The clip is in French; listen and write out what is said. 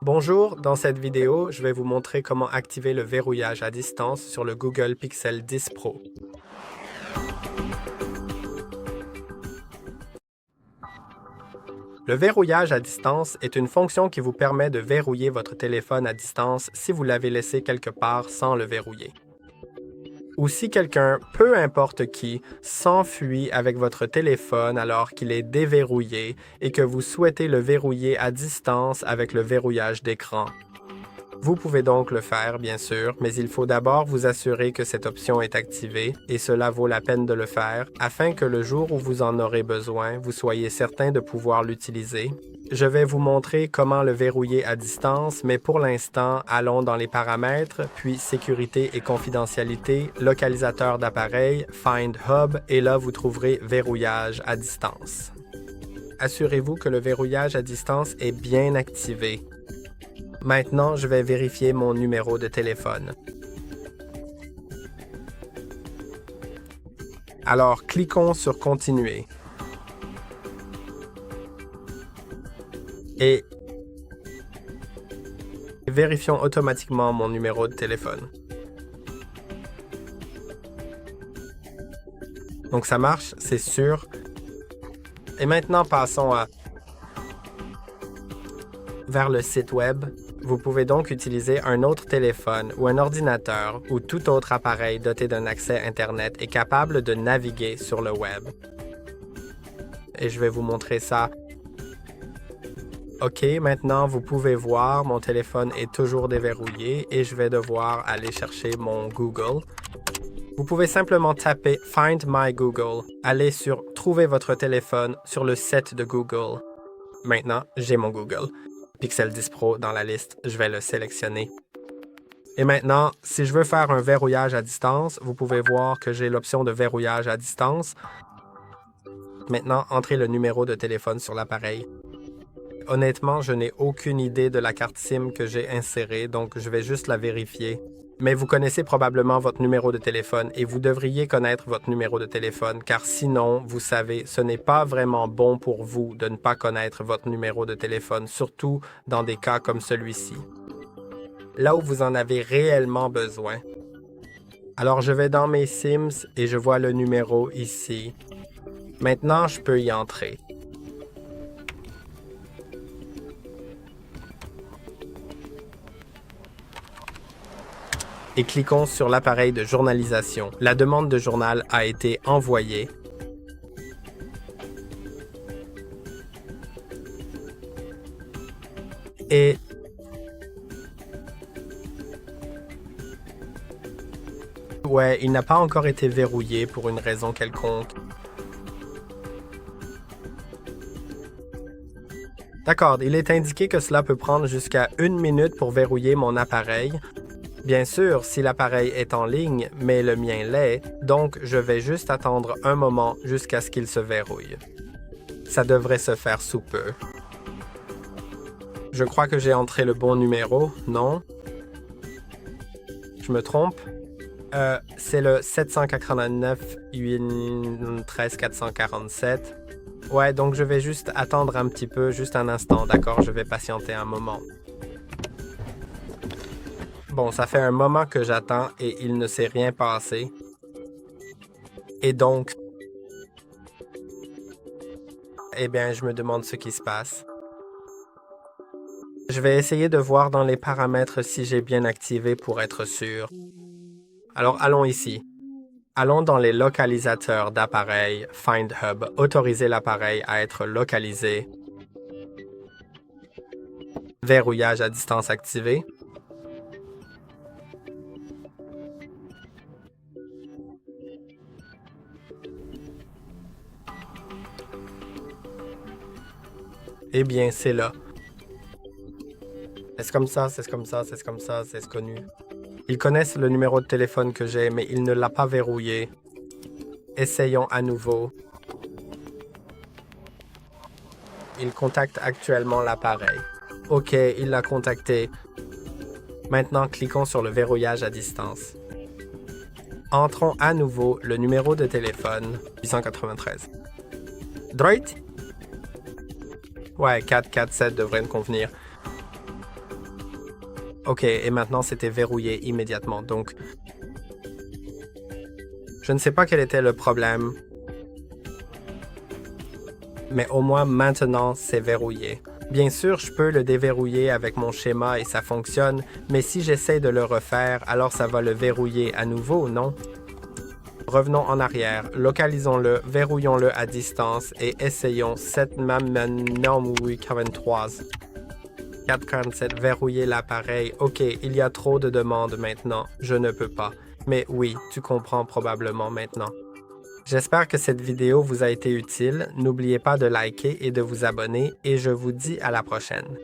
Bonjour, dans cette vidéo, je vais vous montrer comment activer le verrouillage à distance sur le Google Pixel 10 Pro. Le verrouillage à distance est une fonction qui vous permet de verrouiller votre téléphone à distance si vous l'avez laissé quelque part sans le verrouiller. Ou si quelqu'un, peu importe qui, s'enfuit avec votre téléphone alors qu'il est déverrouillé et que vous souhaitez le verrouiller à distance avec le verrouillage d'écran. Vous pouvez donc le faire, bien sûr, mais il faut d'abord vous assurer que cette option est activée, et cela vaut la peine de le faire, afin que le jour où vous en aurez besoin, vous soyez certain de pouvoir l'utiliser. Je vais vous montrer comment le verrouiller à distance, mais pour l'instant, allons dans les paramètres, puis sécurité et confidentialité, localisateur d'appareil, Find Hub, et là vous trouverez verrouillage à distance. Assurez-vous que le verrouillage à distance est bien activé. Maintenant, je vais vérifier mon numéro de téléphone. Alors, cliquons sur Continuer. Et vérifions automatiquement mon numéro de téléphone. Donc ça marche, c'est sûr. Et maintenant, passons vers le site web. Vous pouvez donc utiliser un autre téléphone ou un ordinateur ou tout autre appareil doté d'un accès Internet et capable de naviguer sur le web. Et je vais vous montrer ça. OK, maintenant vous pouvez voir, mon téléphone est toujours déverrouillé et je vais devoir aller chercher mon Google. Vous pouvez simplement taper Find My Google. Allez sur Trouver votre téléphone sur le set de Google. Maintenant, j'ai mon Google. Pixel 10 Pro dans la liste, je vais le sélectionner. Et maintenant, si je veux faire un verrouillage à distance, vous pouvez voir que j'ai l'option de verrouillage à distance. Maintenant, entrez le numéro de téléphone sur l'appareil. Honnêtement, je n'ai aucune idée de la carte SIM que j'ai insérée, donc je vais juste la vérifier. Mais vous connaissez probablement votre numéro de téléphone et vous devriez connaître votre numéro de téléphone, car sinon, vous savez, ce n'est pas vraiment bon pour vous de ne pas connaître votre numéro de téléphone, surtout dans des cas comme celui-ci. Là où vous en avez réellement besoin. Alors, je vais dans mes Sims et je vois le numéro ici. Maintenant, je peux y entrer. Et cliquons sur l'appareil de journalisation. La demande de journal a été envoyée. Et ouais, il n'a pas encore été verrouillé pour une raison quelconque. D'accord, il est indiqué que cela peut prendre jusqu'à 1 minute pour verrouiller mon appareil. Bien sûr, si l'appareil est en ligne, mais le mien l'est, donc je vais juste attendre un moment jusqu'à ce qu'il se verrouille. Ça devrait se faire sous peu. Je crois que j'ai entré le bon numéro, non? Je me trompe? C'est le 789 13 447. Ouais, donc je vais juste attendre un petit peu, juste un instant, d'accord? Je vais patienter un moment. Bon, ça fait un moment que j'attends et il ne s'est rien passé. Et donc, eh bien, je me demande ce qui se passe. Je vais essayer de voir dans les paramètres si j'ai bien activé pour être sûr. Alors, allons ici. Allons dans les localisateurs d'appareil Find Hub. Autoriser l'appareil à être localisé. Verrouillage à distance activé. Eh bien, c'est là. C'est comme ça, c'est comme ça, c'est comme ça, c'est connu. Ils connaissent le numéro de téléphone que j'ai, mais il ne l'a pas verrouillé. Essayons à nouveau. Il contacte actuellement l'appareil. OK, il l'a contacté. Maintenant, cliquons sur le verrouillage à distance. Entrons à nouveau le numéro de téléphone 893. Droit? Ouais, 447 devrait me convenir. OK, et maintenant c'était verrouillé immédiatement. Donc, je ne sais pas quel était le problème, mais au moins maintenant c'est verrouillé. Bien sûr, je peux le déverrouiller avec mon schéma et ça fonctionne, mais si j'essaie de le refaire, alors ça va le verrouiller à nouveau, non? Revenons en arrière, localisons-le, verrouillons-le à distance et essayons 447, verrouiller l'appareil. OK, il y a trop de demandes maintenant, je ne peux pas. Mais oui, tu comprends probablement maintenant. J'espère que cette vidéo vous a été utile. N'oubliez pas de liker et de vous abonner et je vous dis à la prochaine.